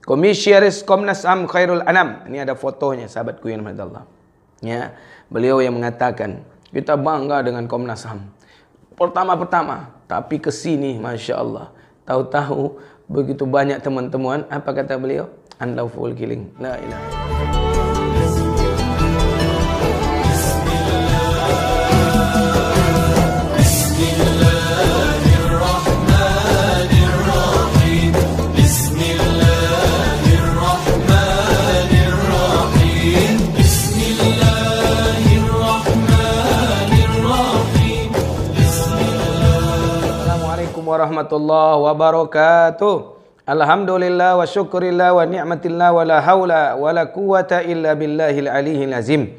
Komisaris Komnas HAM Khairul Anam. Ini ada fotonya, sahabatku yang dirahmati Allah. Ya, beliau yang mengatakan, kita bangga dengan Komnas HAM. Pertama-pertama, tapi ke sini Masya Allah, tahu-tahu begitu banyak teman-teman. Apa kata beliau? Unlawful killing. La ilaha illallah. Warahmatullahi wabarakatuh. Alhamdulillah wa syukurillah wa ni'matillah wa la hawla wa la quwata illa billahil aliyil azim.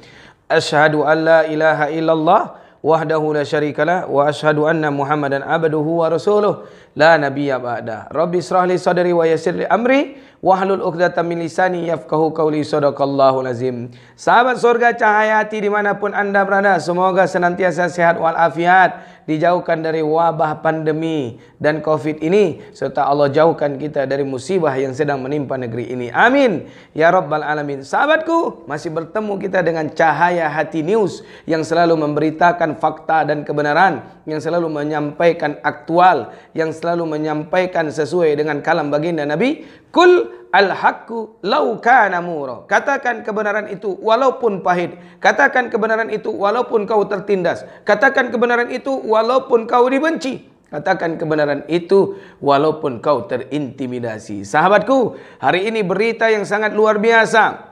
Asyhadu an la ilaha illallah wahdahu la syarikalah wa asyhadu anna Muhammadan abduhu wa rasuluh la nabiyya ba'da. Rabbi israh li sadri wa yassir li amri wahlul 'uqdatam min lisani yafqahu qawli. Shadaqallahul azim. Sahabat surga cahaya hati dimanapun anda berada, semoga senantiasa sehat walafiat, dijauhkan dari wabah pandemi dan COVID ini, serta Allah jauhkan kita dari musibah yang sedang menimpa negeri ini. Amin ya rabbal alamin. Sahabatku, masih bertemu kita dengan Cahaya Hati News yang selalu memberitakan fakta dan kebenaran, yang selalu menyampaikan aktual, yang selalu menyampaikan sesuai dengan kalam baginda Nabi. Kul al-haqqu law kana mura. Katakan kebenaran itu walaupun pahit. Katakan kebenaran itu walaupun kau tertindas. Katakan kebenaran itu walaupun kau dibenci. Katakan kebenaran itu walaupun kau terintimidasi. Sahabatku, hari ini berita yang sangat luar biasa,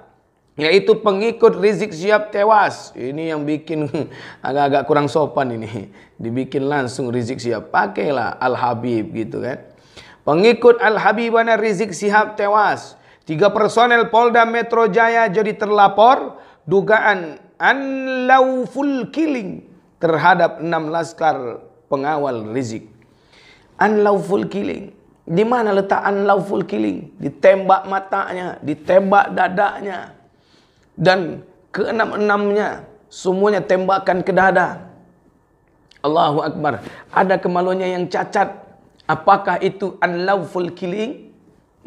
yaitu pengikut Rizik Syihab tewas. Ini yang bikin agak-agak kurang sopan ini. Dibikin langsung Rizik Syihab. Pakailah Al-Habib gitu kan. Pengikut Al-Habibana Rizik Syihab tewas. 3 personel Polda Metro Jaya jadi terlapor dugaan unlawful killing terhadap 6 laskar pengawal Rizik. Unlawful killing. Di mana letak unlawful killing? Ditembak matanya, ditembak dadanya. Dan ke-6-6-nya semuanya tembakan ke dada. Allahu Akbar. Ada kemaluannya yang cacat. Apakah itu unlawful killing?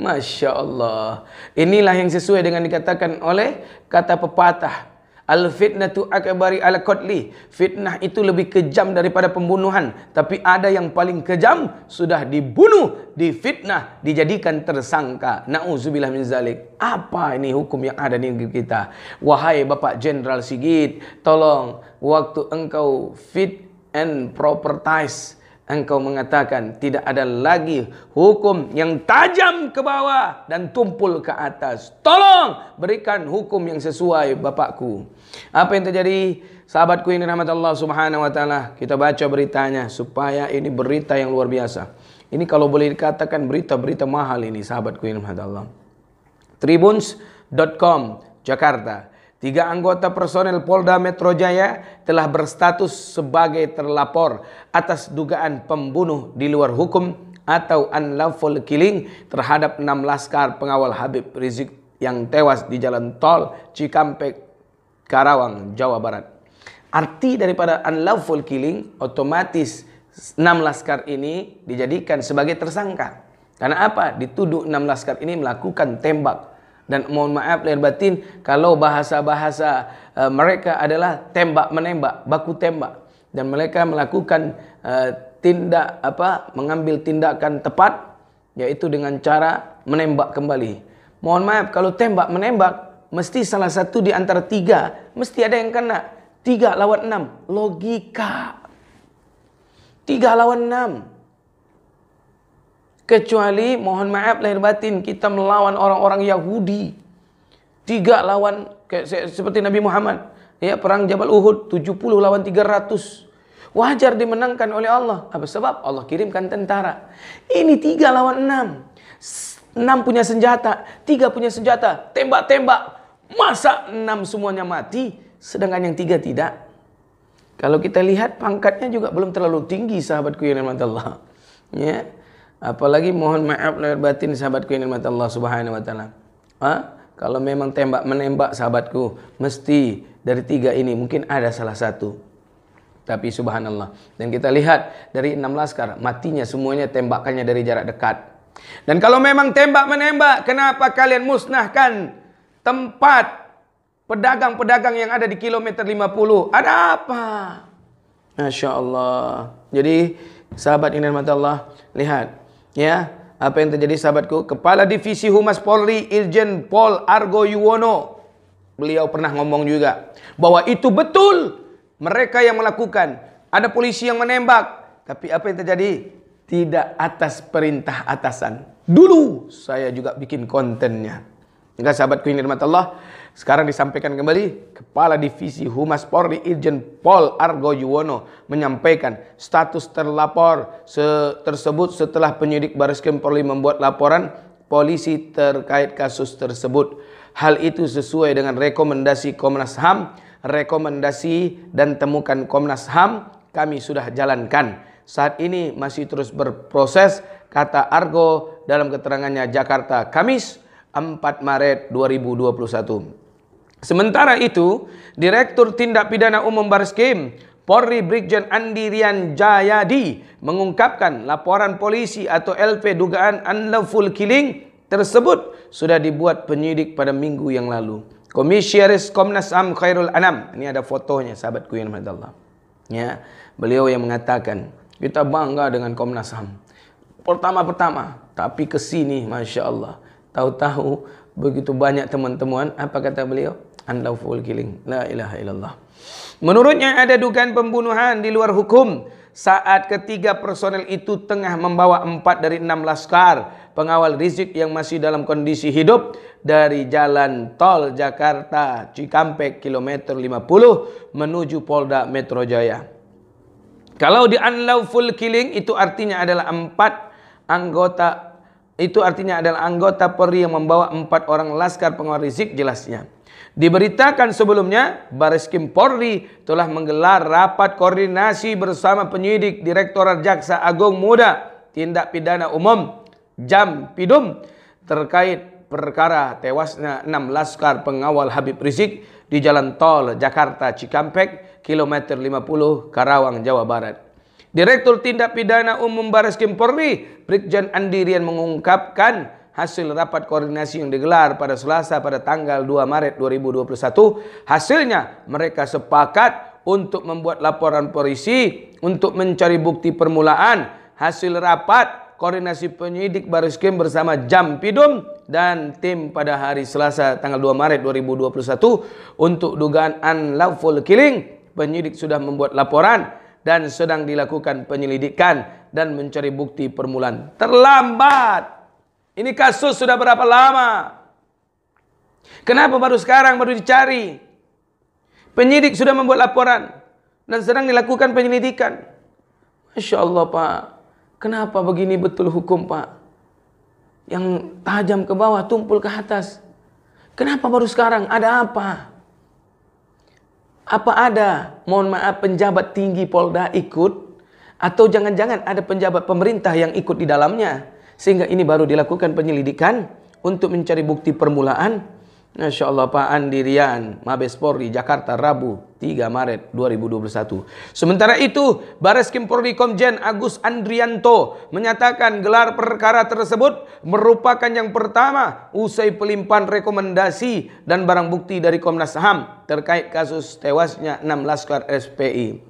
Masya Allah. Inilah yang sesuai dengan dikatakan oleh kata pepatah, al-fitnatu akbari al-qatli. Fitnah itu lebih kejam daripada pembunuhan. Tapi ada yang paling kejam, sudah dibunuh, difitnah, dijadikan tersangka. Na'udzubillah min zalik. Apa ini hukum yang ada di negeri kita? Wahai Bapak Jenderal Sigit, tolong waktu engkau fit and propertize, engkau mengatakan tidak ada lagi hukum yang tajam ke bawah dan tumpul ke atas. Tolong berikan hukum yang sesuai, Bapakku. Apa yang terjadi, sahabatku ini rahmat Allah subhanahu wa ta'ala? Kita baca beritanya supaya ini berita yang luar biasa. Ini kalau boleh dikatakan berita-berita mahal ini, sahabatku ini rahmat Allah. Tribuns.com Jakarta. 3 anggota personel Polda Metro Jaya telah berstatus sebagai terlapor atas dugaan pembunuh di luar hukum atau unlawful killing terhadap 6 laskar pengawal Habib Rizik yang tewas di jalan tol Cikampek, Karawang, Jawa Barat. Arti daripada unlawful killing, otomatis 6 laskar ini dijadikan sebagai tersangka. Karena apa? Dituduh 6 laskar ini melakukan tembak. Dan mohon maaf lahir batin kalau bahasa-bahasa mereka adalah tembak-menembak, baku tembak. Dan mereka melakukan mengambil tindakan tepat, yaitu dengan cara menembak kembali. Mohon maaf kalau tembak-menembak, mesti salah satu di antara 3, mesti ada yang kena. 3 lawan 6, logika. 3 lawan 6. Kecuali, mohon maaf lahir batin, kita melawan orang-orang Yahudi. 3 lawan, seperti Nabi Muhammad. Ya, perang Jabal Uhud, 70 lawan 300. Wajar dimenangkan oleh Allah. Apa sebab? Allah kirimkan tentara. Ini 3 lawan 6. 6 punya senjata, 3 punya senjata. Tembak-tembak. Masa 6 semuanya mati, sedangkan yang 3 tidak? Kalau kita lihat pangkatnya juga belum terlalu tinggi, sahabatku yang dirahmati Allah. Ya. Apalagi mohon maaf lahir batin, sahabatku yang dirahmati Allah subhanahu wa ta'ala. Kalau memang tembak menembak, sahabatku, mesti dari 3 ini mungkin ada salah satu. Tapi subhanallah. Dan kita lihat dari 6 laskar, matinya semuanya tembakannya dari jarak dekat. Dan kalau memang tembak-menembak, kenapa kalian musnahkan tempat pedagang-pedagang yang ada di kilometer 50? Ada apa? Masya Allah. Jadi sahabat ini rahmat Allah, lihat ya apa yang terjadi sahabatku. Kepala Divisi Humas Polri Irjen Pol Argo Yuwono, beliau pernah ngomong juga bahwa itu betul mereka yang melakukan. Ada polisi yang menembak, tapi apa yang terjadi? Tidak atas perintah atasan. Dulu saya juga bikin kontennya. Enggak sahabatku ini rahmat Allah. Sekarang disampaikan kembali, Kepala Divisi Humas Polri Irjen Pol Argo Yuwono menyampaikan status terlapor tersebut setelah penyidik Bareskrim Polri membuat laporan polisi terkait kasus tersebut. Hal itu sesuai dengan rekomendasi Komnas HAM, rekomendasi dan temukan Komnas HAM kami sudah jalankan. Saat ini masih terus berproses, kata Argo dalam keterangannya Jakarta, Kamis 4 Maret 2021. Sementara itu, Direktur Tindak Pidana Umum Bareskrim Polri Brigjen Andi Rian Jayadi mengungkapkan laporan polisi atau LP dugaan unlawful killing tersebut sudah dibuat penyidik pada minggu yang lalu. Komisaris Komnas HAM Khairul Anam, ini ada fotonya sahabatku yang rahmatullah. Ya, beliau yang mengatakan, kita bangga dengan Komnas HAM. Pertama-pertama, tapi ke sini Masya Allah, tahu-tahu begitu banyak teman-teman, apa kata beliau? Unlawful killing. La ilaha illallah. Menurutnya ada dugaan pembunuhan di luar hukum saat ketiga personel itu tengah membawa 4 dari 6 laskar pengawal Rizik yang masih dalam kondisi hidup dari jalan tol Jakarta Cikampek kilometer 50 menuju Polda Metro Jaya. Kalau di unlawful killing itu artinya adalah 4 anggota, itu artinya adalah anggota Polri yang membawa 4 orang laskar pengawal Rizik jelasnya. Diberitakan sebelumnya, Bareskrim Polri telah menggelar rapat koordinasi bersama penyidik Direktorat Jaksa Agung Muda Tindak Pidana Umum Jampidum terkait perkara tewasnya 6 laskar pengawal Habib Rizik di jalan tol Jakarta Cikampek kilometer 50 Karawang, Jawa Barat. Direktur Tindak Pidana Umum Bareskrim Polri Brigjen Andi Rian mengungkapkan hasil rapat koordinasi yang digelar pada Selasa pada tanggal 2 Maret 2021, hasilnya mereka sepakat untuk membuat laporan polisi untuk mencari bukti permulaan. Hasil rapat koordinasi penyidik Bareskrim bersama Jampidum dan tim pada hari Selasa tanggal 2 Maret 2021 untuk dugaan unlawful killing, penyidik sudah membuat laporan dan sedang dilakukan penyelidikan dan mencari bukti permulaan. Terlambat. Ini kasus sudah berapa lama? Kenapa baru sekarang baru dicari? Penyidik sudah membuat laporan dan sedang dilakukan penyelidikan. Masya Allah Pak, kenapa begini betul hukum Pak? Yang tajam ke bawah, tumpul ke atas. Kenapa baru sekarang? Ada apa? Apa ada, mohon maaf, penjabat tinggi Polda ikut? Atau jangan-jangan ada penjabat pemerintah yang ikut di dalamnya? Sehingga ini baru dilakukan penyelidikan untuk mencari bukti permulaan. Masya Allah Pak Andi Rian, Mabes Polri, Jakarta, Rabu 3 Maret 2021. Sementara itu, Bareskrim Polri Komjen Agus Andrianto menyatakan gelar perkara tersebut merupakan yang pertama usai pelimpahan rekomendasi dan barang bukti dari Komnas HAM terkait kasus tewasnya 6 laskar SPI.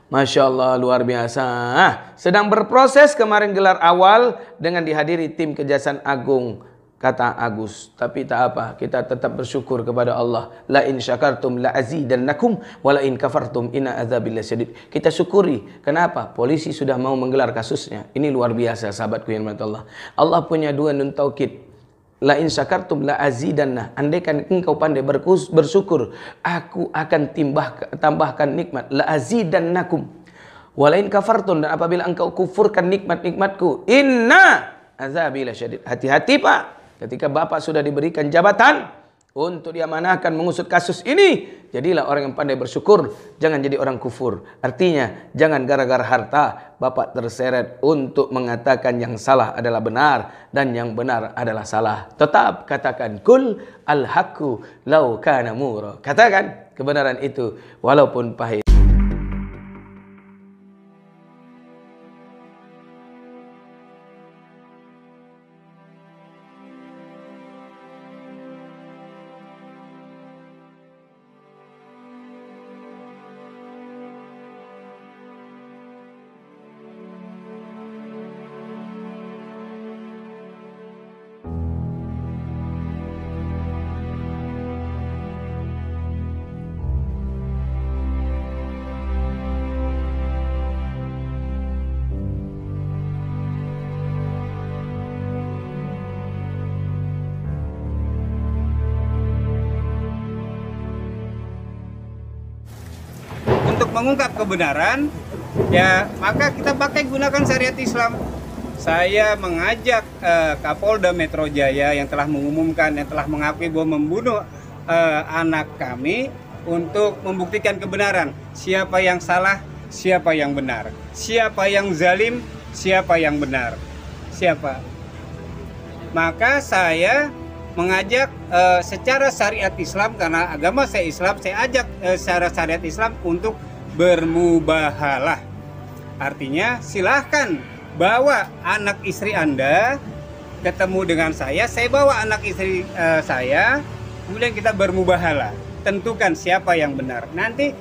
Masya Allah, luar biasa. Sedang berproses kemarin gelar awal dengan dihadiri tim Kejaksaan Agung, kata Agus. Tapi tak apa, kita tetap bersyukur kepada Allah. La in syakartum la azidannakum wa la in kafartum inna adzabil syadid. Kita syukuri. Kenapa? Polisi sudah mau menggelar kasusnya. Ini luar biasa sahabatku yang dirahmati Allah. Allah punya dua nun taukid. La in syakartum la azidanna. Andaikan engkau pandai bersyukur, aku akan tambahkan nikmat. La azidannakum. Wa la in kafartum, dan apabila engkau kufurkan nikmat-nikmatku, inna azabi lasyadid. Hati-hati Pak, ketika Bapak sudah diberikan jabatan untuk diamanahkan mengusut kasus ini, jadilah orang yang pandai bersyukur, jangan jadi orang kufur. Artinya, jangan gara-gara harta Bapak terseret untuk mengatakan yang salah adalah benar dan yang benar adalah salah. Tetap katakan kul al-haqqu law kana mura. Katakan kebenaran itu walaupun pahit. mengungkap kebenaran, ya maka kita pakai gunakan syariat Islam. Saya mengajak Kapolda Metro Jaya yang telah mengumumkan, yang telah mengakui bahwa membunuh anak kami untuk membuktikan kebenaran. Siapa yang salah, siapa yang benar. Siapa yang zalim, siapa yang benar. Siapa? Maka saya mengajak secara syariat Islam, karena agama saya Islam, saya ajak secara syariat Islam untuk bermubahalah. Artinya silahkan bawa anak istri Anda ketemu dengan saya bawa anak istri saya, kemudian kita bermubahalah. Tentukan siapa yang benar. Nanti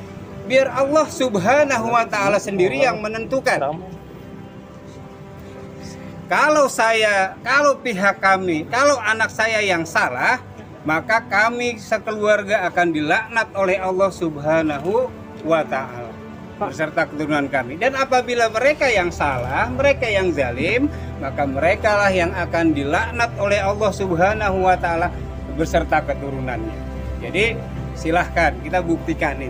biar Allah Subhanahu wa Ta'ala sendiri yang menentukan. Kalau pihak kami, kalau anak saya yang salah, maka kami sekeluarga akan dilaknat oleh Allah Subhanahu wa Ta'ala beserta keturunan kami. Dan apabila mereka yang salah, mereka yang zalim, maka merekalah yang akan dilaknat oleh Allah Subhanahu wa Ta'ala beserta keturunannya. Jadi silahkan kita buktikan itu.